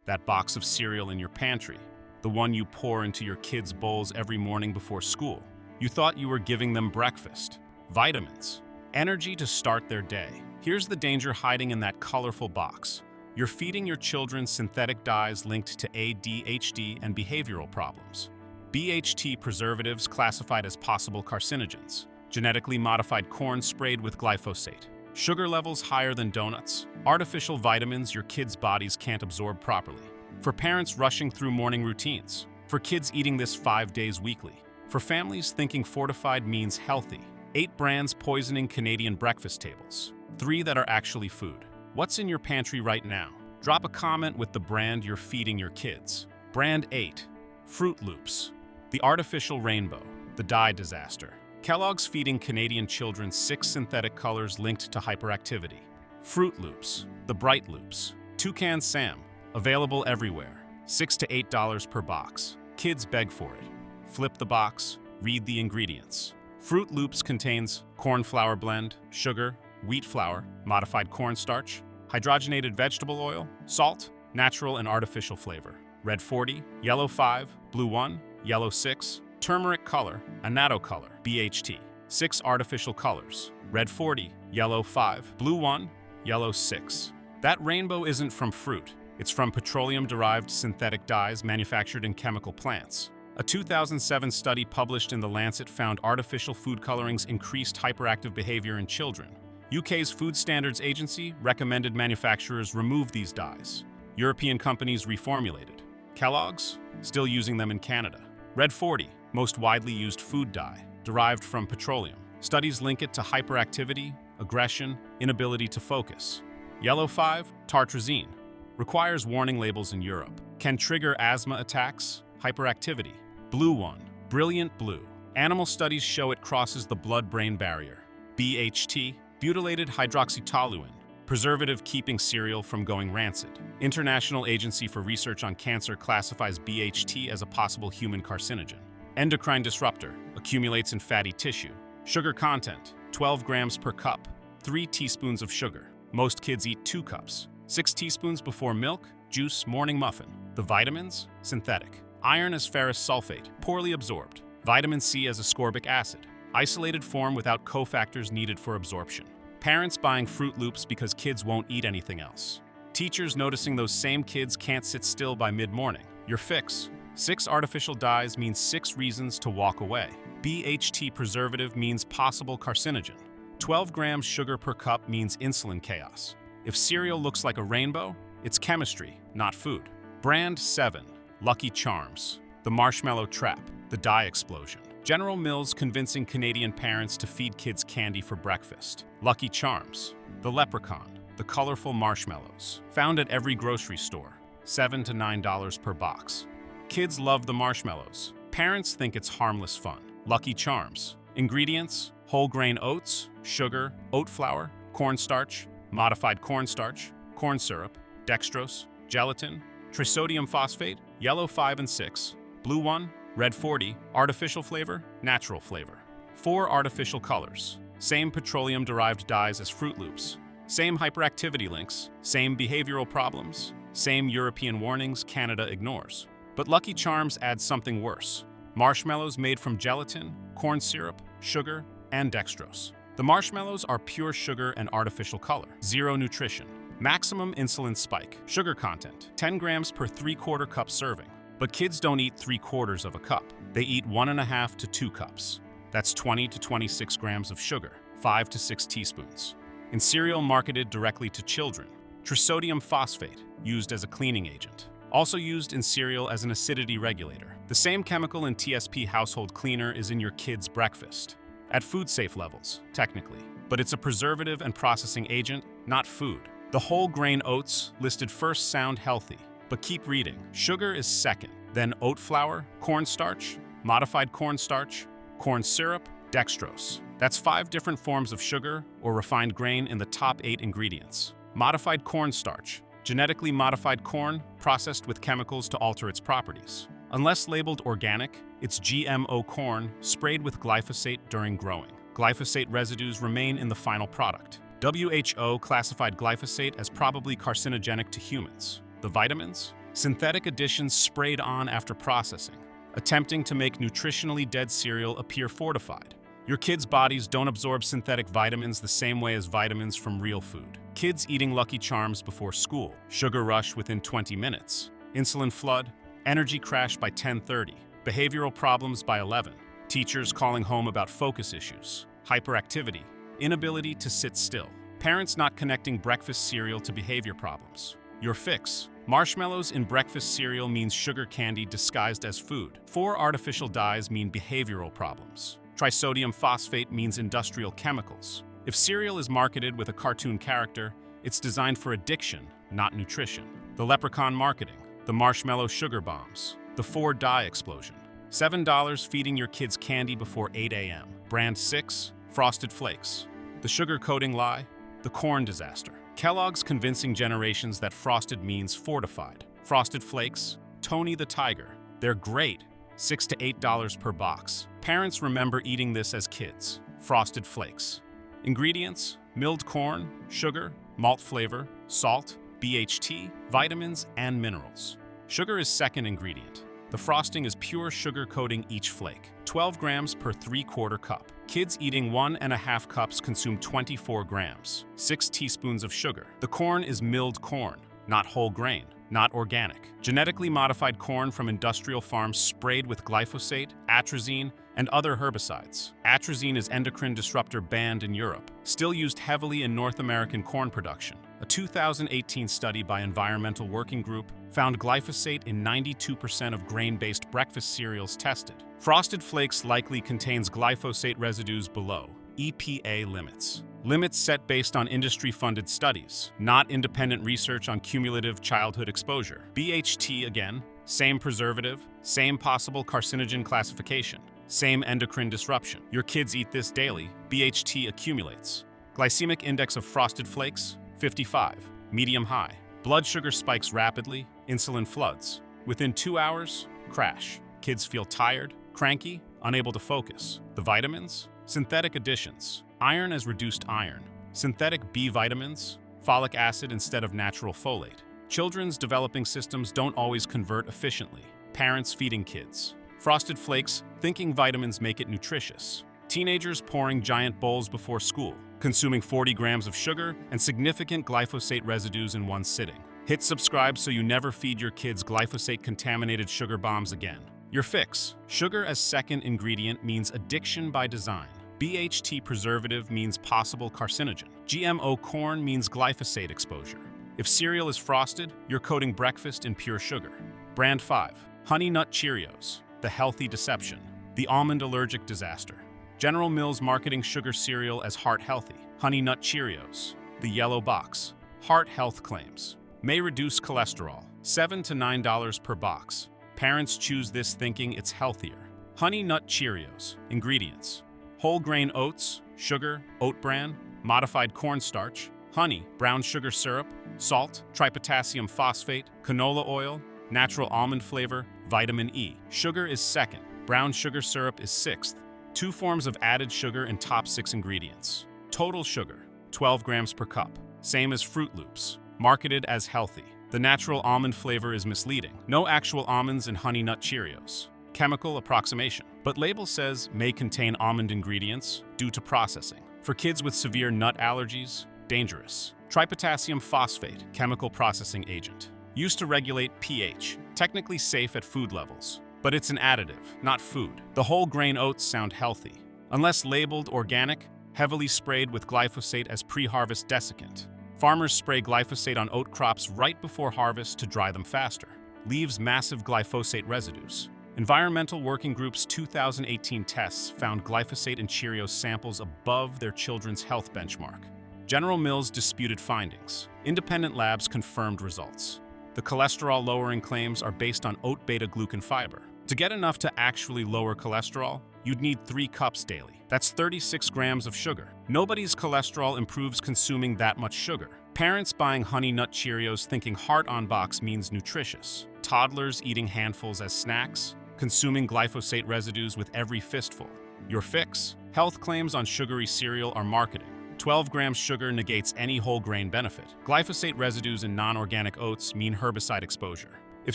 That box of cereal in your pantry, the one you pour into your kids' bowls every morning before school. You thought you were giving them breakfast, vitamins, energy to start their day. Here's the danger hiding in that colorful box. You're feeding your children synthetic dyes linked to ADHD and behavioral problems. BHT preservatives classified as possible carcinogens. Genetically modified corn sprayed with glyphosate. Sugar levels higher than donuts. Artificial vitamins your kids' bodies can't absorb properly. For parents rushing through morning routines. For kids eating this 5 days weekly. For families thinking fortified means healthy. 8 brands poisoning Canadian breakfast tables. 3 that are actually food. What's in your pantry right now? Drop a comment with the brand you're feeding your kids. Brand 8. Fruit Loops. The artificial rainbow. The dye disaster. Kellogg's feeding Canadian children 6 synthetic colors linked to hyperactivity. Fruit Loops. The Bright Loops. Toucan Sam. Available everywhere. $6 to $8 per box. Kids beg for it. Flip the box. Read the ingredients. Fruit Loops contains corn flour blend, sugar, wheat flour, modified cornstarch, hydrogenated vegetable oil, salt, natural and artificial flavor. Red 40, yellow 5, blue 1, yellow 6, turmeric color, annatto color, BHT. 6 artificial colors. Red 40, yellow 5, blue 1, yellow 6. That rainbow isn't from fruit. It's from petroleum-derived synthetic dyes manufactured in chemical plants. A 2007 study published in The Lancet found artificial food colorings increased hyperactive behavior in children. UK's Food Standards Agency recommended manufacturers remove these dyes. European companies reformulated. Kellogg's, still using them in Canada. Red 40, most widely used food dye, derived from petroleum. Studies link it to hyperactivity, aggression, inability to focus. Yellow 5, tartrazine, requires warning labels in Europe. Can trigger asthma attacks, hyperactivity. Blue 1, brilliant blue. Animal studies show it crosses the blood-brain barrier. BHT, butylated hydroxytoluene, preservative keeping cereal from going rancid. International Agency for Research on Cancer classifies BHT as a possible human carcinogen. Endocrine disruptor, accumulates in fatty tissue. Sugar content, 12 grams per cup, 3 teaspoons of sugar. Most kids eat 2 cups, 6 teaspoons before milk, juice, morning muffin. The vitamins, synthetic. Iron as ferrous sulfate, poorly absorbed. Vitamin C as ascorbic acid, isolated form without cofactors needed for absorption. Parents buying Fruit Loops because kids won't eat anything else. Teachers noticing those same kids can't sit still by mid-morning. Your fix. 6 artificial dyes means 6 reasons to walk away. BHT preservative means possible carcinogen. 12 grams sugar per cup means insulin chaos. If cereal looks like a rainbow, it's chemistry, not food. Brand 7. Lucky Charms. The marshmallow trap. The dye explosion. General Mills convincing Canadian parents to feed kids candy for breakfast. Lucky Charms. The leprechaun. The colorful marshmallows. Found at every grocery store. $7 to $9 per box. Kids love the marshmallows. Parents think it's harmless fun. Lucky Charms. Ingredients: whole grain oats, sugar, oat flour, cornstarch, modified cornstarch, corn syrup, dextrose, gelatin, trisodium phosphate, yellow 5 and 6, blue 1, red 40, artificial flavor, natural flavor. 4 artificial colors. Same petroleum-derived dyes as Fruit Loops. Same hyperactivity links, same behavioral problems, same European warnings Canada ignores. But Lucky Charms adds something worse. Marshmallows made from gelatin, corn syrup, sugar, and dextrose. The marshmallows are pure sugar and artificial color. Zero nutrition. Maximum insulin spike. Sugar content, 10 grams per 3/4 cup serving. But kids don't eat 3/4 of a cup. They eat 1.5 to 2 cups. That's 20 to 26 grams of sugar, 5 to 6 teaspoons. In cereal marketed directly to children. Trisodium phosphate, used as a cleaning agent. Also used in cereal as an acidity regulator. The same chemical in TSP household cleaner is in your kids' breakfast. At food-safe levels, technically. But it's a preservative and processing agent, not food. The whole grain oats listed first sound healthy, but keep reading. Sugar is second, then oat flour, cornstarch, modified cornstarch, corn syrup, dextrose. That's 5 different forms of sugar or refined grain in the top 8 ingredients. Modified cornstarch, genetically modified corn processed with chemicals to alter its properties. Unless labeled organic, it's GMO corn sprayed with glyphosate during growing. Glyphosate residues remain in the final product. WHO classified glyphosate as probably carcinogenic to humans. The vitamins? synthetic additions sprayed on after processing, attempting to make nutritionally dead cereal appear fortified. Your kids' bodies don't absorb synthetic vitamins the same way as vitamins from real food. Kids eating Lucky Charms before school, sugar rush within 20 minutes, insulin flood, energy crash by 10:30, behavioral problems by 11, teachers calling home about focus issues, hyperactivity, inability to sit still, parents not connecting breakfast cereal to behavior problems. Your fix: marshmallows in breakfast cereal means sugar candy disguised as food. 4 artificial dyes mean behavioral problems. Trisodium phosphate means industrial chemicals. If cereal is marketed with a cartoon character, it's designed for addiction, not nutrition. The leprechaun marketing, the marshmallow sugar bombs, the 4-dye explosion. $7 feeding your kids candy before 8 a.m. Brand 6, Frosted Flakes. The sugar coating lie, the corn disaster. Kellogg's convincing generations that frosted means fortified. Frosted Flakes, Tony the Tiger. They're great, $6 to $8 per box. Parents remember eating this as kids. Frosted Flakes. Ingredients: milled corn, sugar, malt flavor, salt, BHT, vitamins, and minerals. Sugar is second ingredient. The frosting is pure sugar coating each flake. 12 grams per 3/4 cup. Kids eating 1.5 cups consume 24 grams. 6 teaspoons of sugar. The corn is milled corn, not whole grain, not organic. Genetically modified corn from industrial farms sprayed with glyphosate, atrazine, and other herbicides. Atrazine is endocrine disruptor banned in Europe, still used heavily in North American corn production. A 2018 study by Environmental Working Group found glyphosate in 92% of grain-based breakfast cereals tested. Frosted Flakes likely contains glyphosate residues below EPA limits. Limits set based on industry-funded studies, not independent research on cumulative childhood exposure. BHT again, same preservative, same possible carcinogen classification, same endocrine disruption. Your kids eat this daily, BHT accumulates. Glycemic index of Frosted Flakes, 55, medium-high. Blood sugar spikes rapidly, insulin floods. Within 2 hours, crash. Kids feel tired, cranky, unable to focus. The vitamins? Synthetic additions. Iron as reduced iron. Synthetic B vitamins. Folic acid instead of natural folate. Children's developing systems don't always convert efficiently. Parents feeding kids. Frosted Flakes, thinking vitamins make it nutritious. Teenagers pouring giant bowls before school, consuming 40 grams of sugar and significant glyphosate residues in one sitting. Hit subscribe so you never feed your kids glyphosate-contaminated sugar bombs again. Your fix: sugar as second ingredient means addiction by design. BHT preservative means possible carcinogen. GMO corn means glyphosate exposure. If cereal is frosted, you're coating breakfast in pure sugar. Brand 5, Honey Nut Cheerios, the healthy deception, the almond allergic disaster. General Mills marketing sugar cereal as heart healthy. Honey Nut Cheerios, the yellow box, heart health claims. May reduce cholesterol, $7 to $9 per box. Parents choose this thinking it's healthier. Honey Nut Cheerios, ingredients: whole grain oats, sugar, oat bran, modified cornstarch, honey, brown sugar syrup, salt, tripotassium phosphate, canola oil, natural almond flavor, vitamin E. Sugar is second, brown sugar syrup is sixth. 2 forms of added sugar in top 6 ingredients. Total sugar, 12 grams per cup, same as Fruit Loops, marketed as healthy. The natural almond flavor is misleading. No actual almonds in Honey Nut Cheerios. Chemical approximation. But label says may contain almond ingredients due to processing. For kids with severe nut allergies, dangerous. Tripotassium phosphate, chemical processing agent. Used to regulate pH, technically safe at food levels. But it's an additive, not food. The whole grain oats sound healthy. Unless labeled organic, heavily sprayed with glyphosate as pre-harvest desiccant. Farmers spray glyphosate on oat crops right before harvest to dry them faster. Leaves massive glyphosate residues. Environmental Working Group's 2018 tests found glyphosate in Cheerios samples above their children's health benchmark. General Mills disputed findings. Independent labs confirmed results. The cholesterol-lowering claims are based on oat beta-glucan fiber. To get enough to actually lower cholesterol, you'd need 3 cups daily. That's 36 grams of sugar. Nobody's cholesterol improves consuming that much sugar. Parents buying Honey Nut Cheerios thinking heart on box means nutritious. Toddlers eating handfuls as snacks, consuming glyphosate residues with every fistful. Your fix? Health claims on sugary cereal are marketing. 12 grams sugar negates any whole grain benefit. Glyphosate residues in non-organic oats mean herbicide exposure. If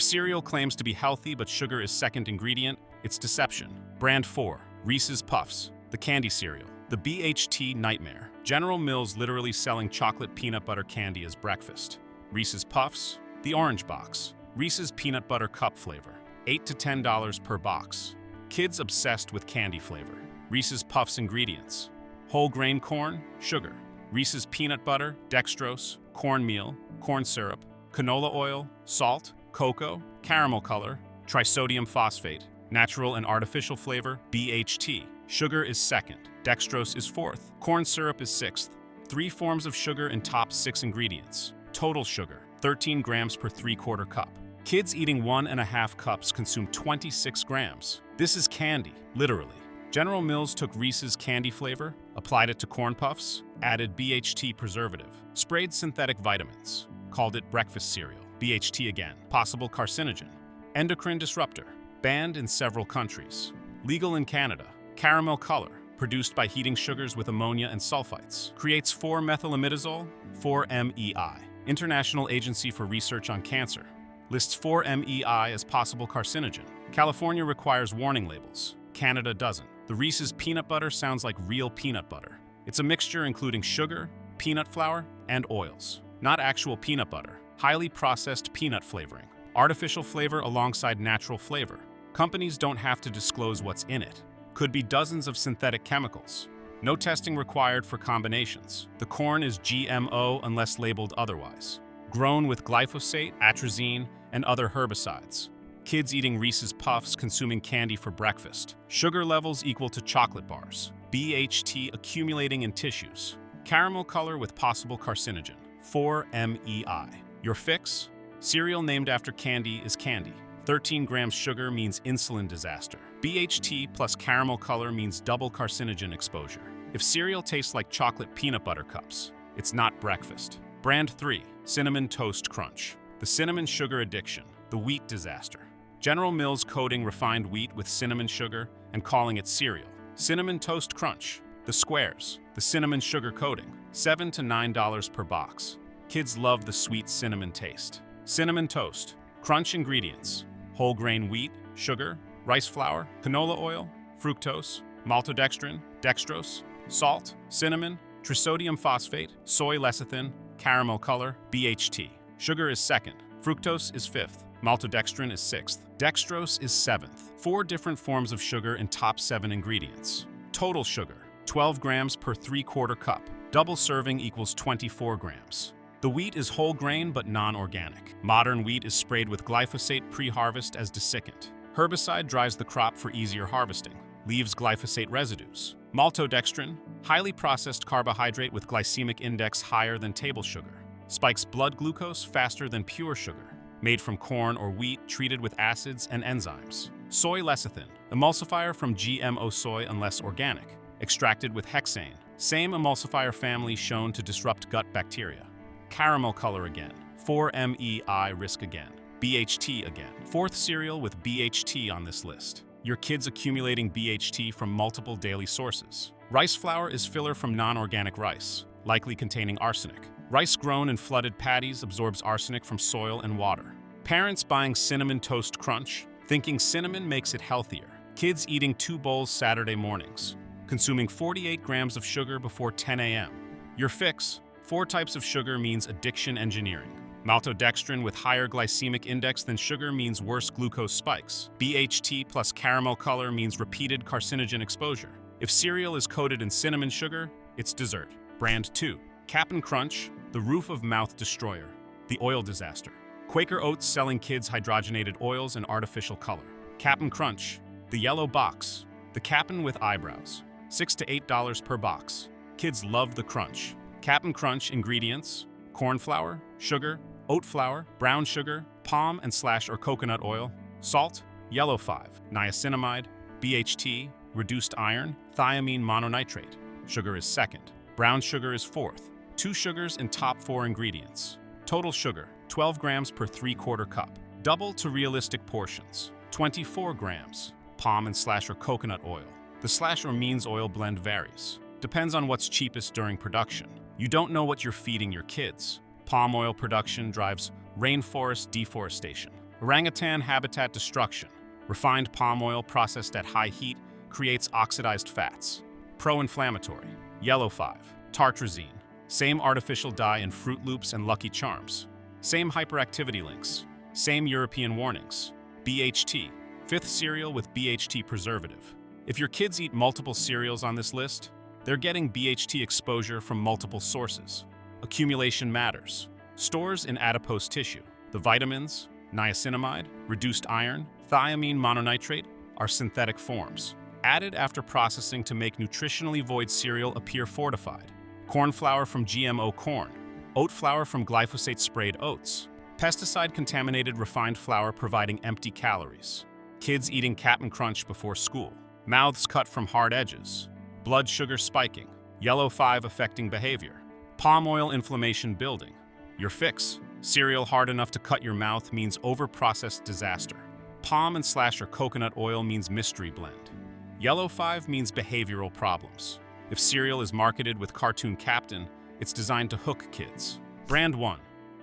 cereal claims to be healthy but sugar is second ingredient, it's deception. Brand 4, Reese's Puffs, the candy cereal. The BHT nightmare. General Mills literally selling chocolate peanut butter candy as breakfast. Reese's Puffs, the orange box. Reese's peanut butter cup flavor, $8 to $10 per box. Kids obsessed with candy flavor. Reese's Puffs ingredients: whole grain corn, sugar. Reese's peanut butter, dextrose, cornmeal, corn syrup, canola oil, salt, cocoa, caramel color, trisodium phosphate, natural and artificial flavor, BHT. Sugar is second, dextrose is fourth, corn syrup is sixth. 3 forms of sugar in top 6 ingredients. Total sugar, 13 grams per 3/4 cup. Kids eating 1.5 cups consume 26 grams. This is candy, literally. General Mills took Reese's candy flavor, applied it to Corn Puffs, added BHT preservative, sprayed synthetic vitamins, called it breakfast cereal. BHT again, possible carcinogen. Endocrine disruptor, banned in several countries. Legal in Canada. Caramel color, produced by heating sugars with ammonia and sulfites. Creates 4-methylimidazole, 4-MEI. International Agency for Research on Cancer. Lists 4-MEI as possible carcinogen. California requires warning labels. Canada doesn't. The Reese's peanut butter sounds like real peanut butter. It's a mixture including sugar, peanut flour, and oils. Not actual peanut butter. Highly processed peanut flavoring. Artificial flavor alongside natural flavor. Companies don't have to disclose what's in it. Could be dozens of synthetic chemicals. No testing required for combinations. The corn is GMO unless labeled otherwise. Grown with glyphosate, atrazine, and other herbicides. Kids eating Reese's Puffs, consuming candy for breakfast. Sugar levels equal to chocolate bars. BHT accumulating in tissues. Caramel color with possible carcinogen. 4-MEI. Your fix? Cereal named after candy is candy. 13 grams sugar means insulin disaster. BHT plus caramel color means double carcinogen exposure. If cereal tastes like chocolate peanut butter cups, it's not breakfast. Brand 3, Cinnamon Toast Crunch. The cinnamon sugar addiction, the wheat disaster. General Mills coating refined wheat with cinnamon sugar and calling it cereal. Cinnamon Toast Crunch, the squares, the cinnamon sugar coating, $7 to $9 per box. Kids love the sweet cinnamon taste. Cinnamon Toast, crunch ingredients: whole grain wheat, sugar, rice flour, canola oil, fructose, maltodextrin, dextrose, salt, cinnamon, trisodium phosphate, soy lecithin, caramel color, BHT. Sugar is second, fructose is fifth, maltodextrin is sixth, dextrose is seventh. 4 different forms of sugar in top 7 ingredients. Total sugar, 12 grams per 3/4 cup. Double serving equals 24 grams. The wheat is whole grain but non-organic. Modern wheat is sprayed with glyphosate pre-harvest as desiccant. Herbicide dries the crop for easier harvesting, leaves glyphosate residues. Maltodextrin, highly processed carbohydrate with glycemic index higher than table sugar. Spikes blood glucose faster than pure sugar. Made from corn or wheat treated with acids and enzymes. Soy lecithin, emulsifier from GMO soy unless organic. Extracted with hexane. Same emulsifier family shown to disrupt gut bacteria. Caramel color again. 4-MEI risk again. BHT again. 4th cereal with BHT on this list. Your kid's accumulating BHT from multiple daily sources. Rice flour is filler from non-organic rice, likely containing arsenic. Rice grown in flooded paddies absorbs arsenic from soil and water. Parents buying Cinnamon Toast Crunch, thinking cinnamon makes it healthier. Kids eating 2 bowls Saturday mornings, consuming 48 grams of sugar before 10 a.m. Your fix: 4 types of sugar means addiction engineering. Maltodextrin with higher glycemic index than sugar means worse glucose spikes. BHT plus caramel color means repeated carcinogen exposure. If cereal is coated in cinnamon sugar, it's dessert. Brand 2, Cap'n Crunch, the roof of mouth destroyer, the oil disaster. Quaker Oats selling kids hydrogenated oils and artificial color. Cap'n Crunch, the yellow box, the Cap'n with eyebrows, $6 to $8 per box. Kids love the crunch. Cap'n Crunch ingredients: corn flour, sugar, oat flour, brown sugar, palm and slash or coconut oil, salt, yellow 5, niacinamide, BHT, reduced iron, thiamine mononitrate. Sugar is second. Brown sugar is fourth. 2 sugars in top 4 ingredients. Total sugar, 12 grams per 3/4 cup. Double to realistic portions, 24 grams. Palm and slash or coconut oil. The slash or means oil blend varies. Depends on what's cheapest during production. You don't know what you're feeding your kids. Palm oil production drives rainforest deforestation. Orangutan habitat destruction. Refined palm oil processed at high heat creates oxidized fats. Pro-inflammatory. Yellow 5. Tartrazine. Same artificial dye in Fruit Loops and Lucky Charms. Same hyperactivity links. Same European warnings. BHT. Fifth cereal with BHT preservative. If your kids eat multiple cereals on this list, they're getting BHT exposure from multiple sources. Accumulation matters. Stores in adipose tissue. The vitamins, niacinamide, reduced iron, thiamine mononitrate are synthetic forms, added after processing to make nutritionally void cereal appear fortified. Corn flour from GMO corn, oat flour from glyphosate-sprayed oats, pesticide-contaminated refined flour providing empty calories, kids eating Cap'n Crunch before school, mouths cut from hard edges, blood sugar spiking, yellow 5 affecting behavior, palm oil inflammation building. Your fix: cereal hard enough to cut your mouth means over-processed disaster. Palm and slasher coconut oil means mystery blend. Yellow 5 means behavioral problems. If cereal is marketed with Cartoon Captain, it's designed to hook kids. Brand 1.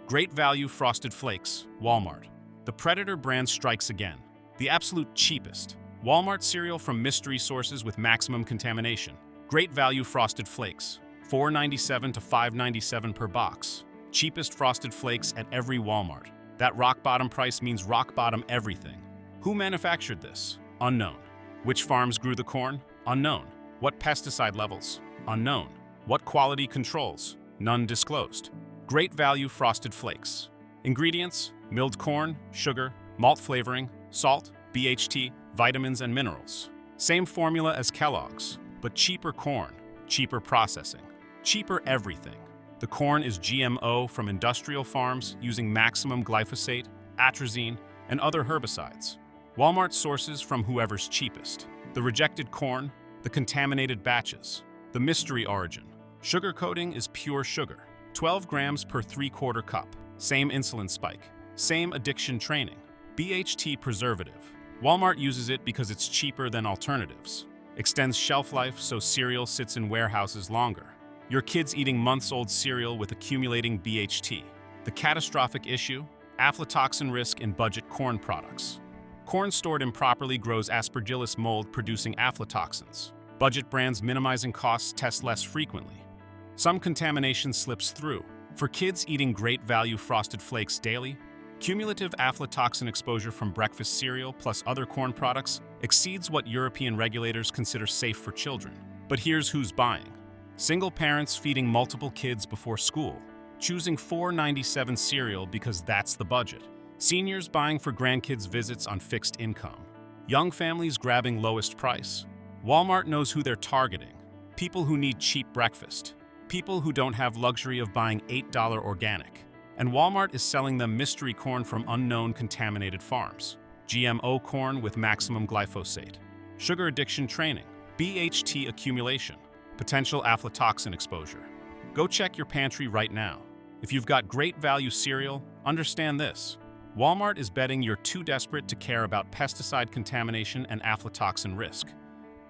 Great Value Frosted Flakes, Walmart. The Predator brand strikes again. The absolute cheapest. Walmart cereal from mystery sources with maximum contamination. Great Value Frosted Flakes, $4.97 to $5.97 per box. Cheapest Frosted Flakes at every Walmart. That rock bottom price means rock bottom everything. Who manufactured this? Unknown. Which farms grew the corn? Unknown. What pesticide levels? Unknown. What quality controls? None disclosed. Great Value Frosted Flakes. Ingredients: milled corn, sugar, malt flavoring, salt, BHT, vitamins and minerals. Same formula as Kellogg's, but cheaper corn, cheaper processing, cheaper everything. The corn is GMO from industrial farms using maximum glyphosate, atrazine, and other herbicides. Walmart sources from whoever's cheapest. The rejected corn, the contaminated batches, the mystery origin. Sugar coating is pure sugar, 12 grams per 3/4 cup. Same insulin spike, same addiction training. BHT preservative. Walmart uses it because it's cheaper than alternatives. Extends shelf life so cereal sits in warehouses longer. Your kids eating months-old cereal with accumulating BHT. The catastrophic issue: aflatoxin risk in budget corn products. Corn stored improperly grows Aspergillus mold producing aflatoxins. Budget brands minimizing costs test less frequently. Some contamination slips through. For kids eating Great Value Frosted Flakes daily, cumulative aflatoxin exposure from breakfast cereal plus other corn products exceeds what European regulators consider safe for children. But here's who's buying. Single parents feeding multiple kids before school, choosing $4.97 cereal because that's the budget. Seniors buying for grandkids' visits on fixed income. Young families grabbing lowest price. Walmart knows who they're targeting. People who need cheap breakfast. People who don't have luxury of buying $8 organic. And Walmart is selling them mystery corn from unknown contaminated farms. GMO corn with maximum glyphosate. Sugar addiction training. BHT accumulation. Potential aflatoxin exposure. Go check your pantry right now. If you've got Great Value cereal, understand this. Walmart is betting you're too desperate to care about pesticide contamination and aflatoxin risk.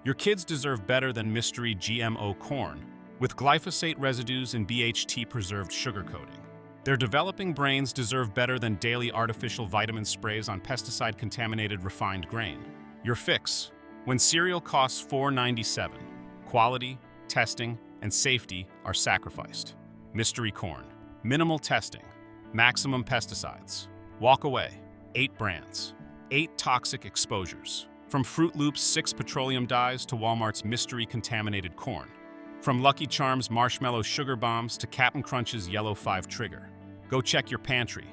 Your kids deserve better than mystery GMO corn, with glyphosate residues and BHT preserved sugar coating. Their developing brains deserve better than daily artificial vitamin sprays on pesticide-contaminated refined grain. Your fix: when cereal costs $4.97, quality, testing, and safety are sacrificed. Mystery corn. Minimal testing. Maximum pesticides. Walk away. 8 brands. 8 toxic exposures. From Fruit Loops' 6 petroleum dyes to Walmart's mystery contaminated corn. From Lucky Charms' marshmallow sugar bombs to Cap'n Crunch's yellow 5 trigger. Go check your pantry.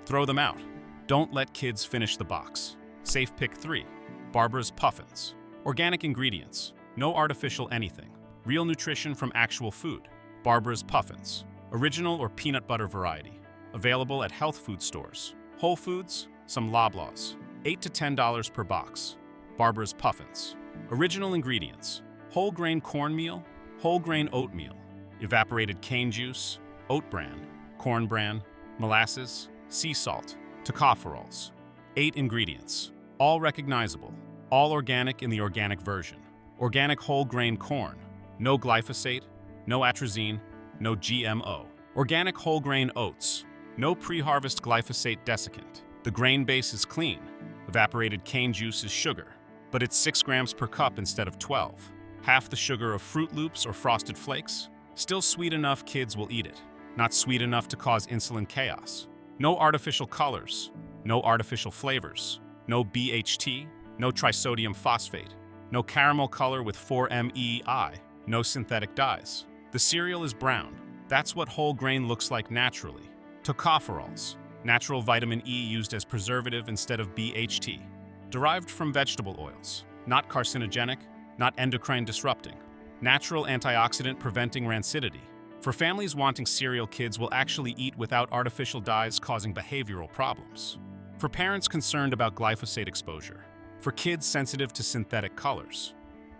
Throw them out. Don't let kids finish the box. Safe pick 3. Barbara's Puffins. Organic ingredients. No artificial anything. Real nutrition from actual food. Barbara's Puffins. Original or peanut butter variety. Available at health food stores. Whole Foods, some Loblaws. $8 to $10 per box. Barbara's Puffins. Original ingredients: whole grain cornmeal, whole grain oatmeal, evaporated cane juice, oat bran, corn bran, molasses, sea salt, tocopherols. 8 ingredients, all recognizable, all organic in the organic version. Organic whole grain corn, no glyphosate, no atrazine, no GMO. Organic whole grain oats, no pre-harvest glyphosate desiccant. The grain base is clean. Evaporated cane juice is sugar, but it's 6 grams per cup instead of 12. Half the sugar of Fruit Loops or Frosted Flakes. Still sweet enough kids will eat it. Not sweet enough to cause insulin chaos. No artificial colors. No artificial flavors. No BHT. No trisodium phosphate. No caramel color with 4-MEI. No synthetic dyes. The cereal is brown. That's what whole grain looks like naturally. Tocopherols. Natural vitamin E used as preservative instead of BHT. Derived from vegetable oils. Not carcinogenic, not endocrine disrupting. Natural antioxidant preventing rancidity. For families wanting cereal kids will actually eat without artificial dyes causing behavioral problems. For parents concerned about glyphosate exposure. For kids sensitive to synthetic colors.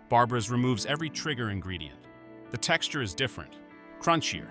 Barbara's removes every trigger ingredient. The texture is different, crunchier,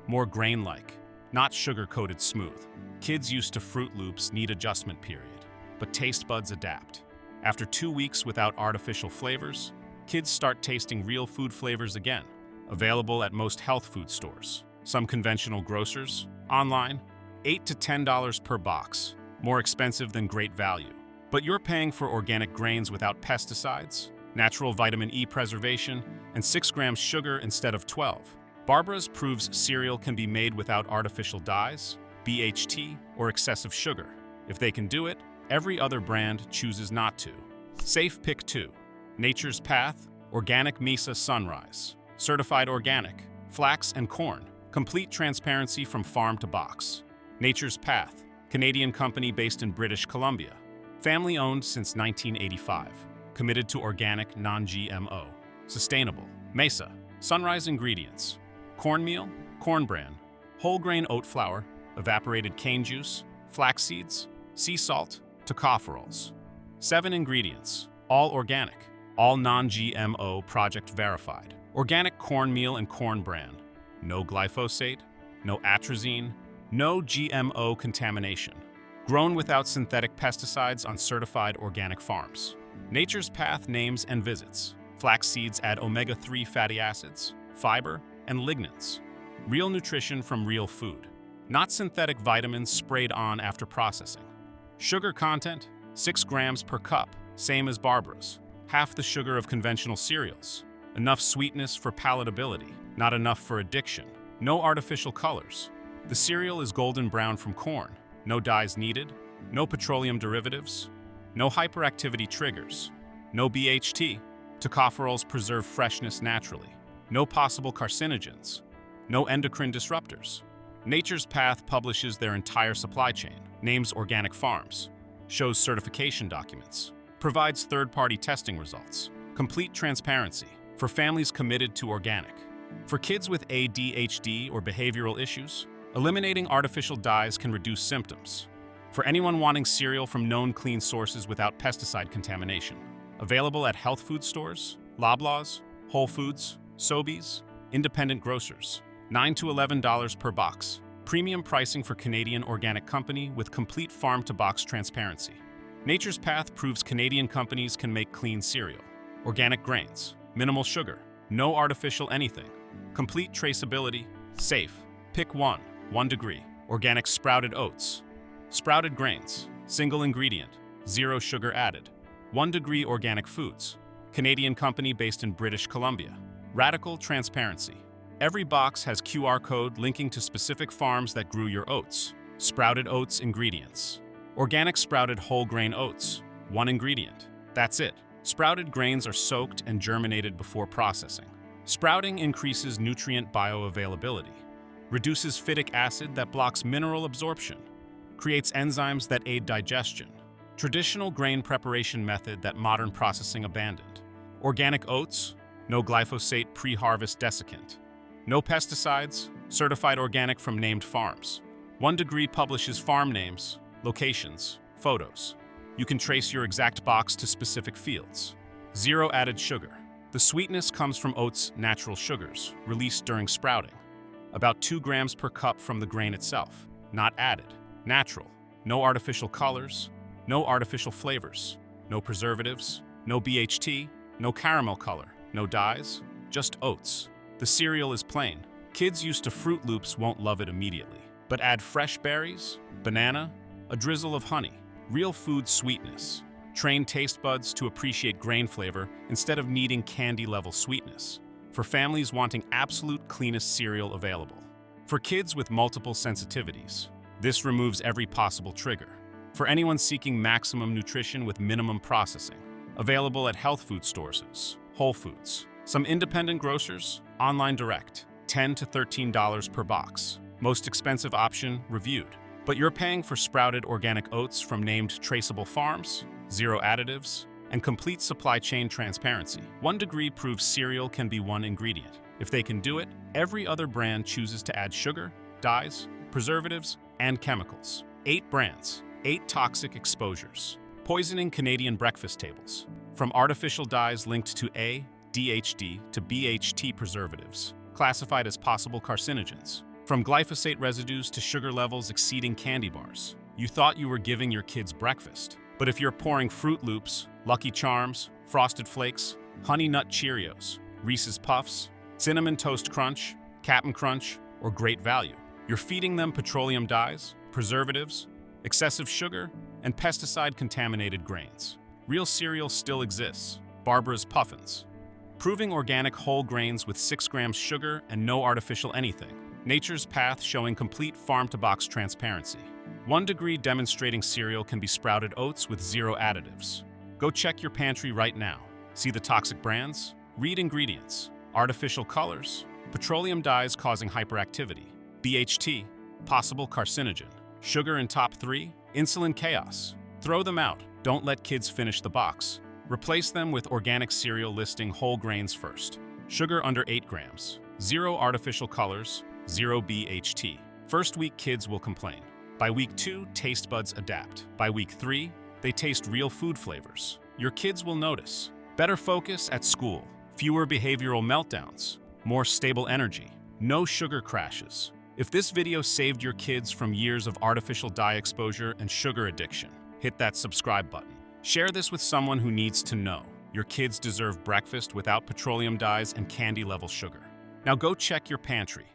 more grain-like, not sugar-coated smooth. Kids used to Fruit Loops need adjustment period, but taste buds adapt. After 2 weeks without artificial flavors, kids start tasting real food flavors again. Available at most health food stores. Some conventional grocers, online, $8 to $10 per box. More expensive than great value. But you're paying for organic grains without pesticides, natural vitamin E preservation, and 6 grams sugar instead of 12. Barbara's proves cereal can be made without artificial dyes, BHT, or excessive sugar. If they can do it, every other brand chooses not to. Safe Pick 2. Nature's Path, Organic Mesa Sunrise. Certified organic, flax and corn. Complete transparency from farm to box. Nature's Path, Canadian company based in British Columbia. Family owned since 1985. Committed to organic, non-GMO. Sustainable. Mesa. Sunrise ingredients. Cornmeal, corn bran, whole grain oat flour, evaporated cane juice, flax seeds, sea salt, tocopherols. 7 ingredients. All organic. All non-GMO project verified. Organic cornmeal and corn bran. No glyphosate, no atrazine, no GMO contamination. Grown without synthetic pesticides on certified organic farms. Nature's Path names and visits. Flax seeds add omega-3 fatty acids, fiber, and lignans. Real nutrition from real food. Not synthetic vitamins sprayed on after processing. Sugar content, 6 grams per cup, same as Barbara's. Half the sugar of conventional cereals. Enough sweetness for palatability, not enough for addiction. No artificial colors. The cereal is golden brown from corn. No dyes needed. No petroleum derivatives. No hyperactivity triggers. No BHT. Tocopherols preserve freshness naturally. No possible carcinogens. No endocrine disruptors. Nature's Path publishes their entire supply chain, names organic farms, shows certification documents, provides third-party testing results, complete transparency for families committed to organic. For kids with ADHD or behavioral issues, eliminating artificial dyes can reduce symptoms. For anyone wanting cereal from known clean sources without pesticide contamination. Available at health food stores, Loblaws, Whole Foods, Sobeys, independent grocers. $9 to $11 per box. Premium pricing for Canadian organic company with complete farm-to-box transparency. Nature's Path proves Canadian companies can make clean cereal. Organic grains, minimal sugar, no artificial anything. Complete traceability, safe. Pick 1, 1 degree. Organic sprouted oats. Sprouted grains, single ingredient, 0 sugar added. 1 degree organic foods. Canadian company based in British Columbia. Radical transparency. Every box has QR code linking to specific farms that grew your oats. Sprouted oats ingredients. Organic sprouted whole grain oats. 1 ingredient. That's it. Sprouted grains are soaked and germinated before processing. Sprouting increases nutrient bioavailability, reduces phytic acid that blocks mineral absorption, creates enzymes that aid digestion. Traditional grain preparation method that modern processing abandoned. Organic oats, no glyphosate pre-harvest desiccant. No pesticides, certified organic from named farms. 1 degree publishes farm names, locations, photos. You can trace your exact box to specific fields. 0 added sugar. The sweetness comes from oats' natural sugars, released during sprouting. About 2 grams per cup from the grain itself. Not added. Natural. No artificial colors. No artificial flavors. No preservatives. No BHT. No caramel color. No dyes. Just oats. The cereal is plain. Kids used to Fruit Loops won't love it immediately. But add fresh berries, banana, a drizzle of honey, real food sweetness. Train taste buds to appreciate grain flavor instead of needing candy-level sweetness. For families wanting absolute cleanest cereal available. For kids with multiple sensitivities, this removes every possible trigger. For anyone seeking maximum nutrition with minimum processing, available at health food stores, Whole Foods, some independent grocers, online direct, $10 to $13 per box. Most expensive option reviewed. But you're paying for sprouted organic oats from named traceable farms, zero additives, and complete supply chain transparency. 1 Degree proves cereal can be one ingredient. If they can do it, every other brand chooses to add sugar, dyes, preservatives, and chemicals. 8 brands, 8 toxic exposures. Poisoning Canadian breakfast tables. From artificial dyes linked to ADHD to BHT preservatives, classified as possible carcinogens. From glyphosate residues to sugar levels exceeding candy bars. You thought you were giving your kids breakfast. But if you're pouring Fruit Loops, Lucky Charms, Frosted Flakes, Honey Nut Cheerios, Reese's Puffs, Cinnamon Toast Crunch, Cap'n Crunch, or Great Value, you're feeding them petroleum dyes, preservatives, excessive sugar, and pesticide-contaminated grains. Real cereal still exists, Barbara's Puffins, proving organic whole grains with 6 grams sugar and no artificial anything. Nature's Path showing complete farm-to-box transparency. 1 Degree demonstrating cereal can be sprouted oats with 0 additives. Go check your pantry right now. See the toxic brands, read ingredients, artificial colors, petroleum dyes causing hyperactivity, BHT, possible carcinogen, sugar in top 3, insulin chaos. Throw them out. Don't let kids finish the box. Replace them with organic cereal listing whole grains first. Sugar under 8 grams, 0 artificial colors, 0 BHT. First week kids will complain. By week 2, taste buds adapt. By week 3, they taste real food flavors. Your kids will notice. Better focus at school. Fewer behavioral meltdowns. More stable energy. No sugar crashes. If this video saved your kids from years of artificial dye exposure and sugar addiction, hit that subscribe button. Share this with someone who needs to know. Your kids deserve breakfast without petroleum dyes and candy-level sugar. Now go check your pantry.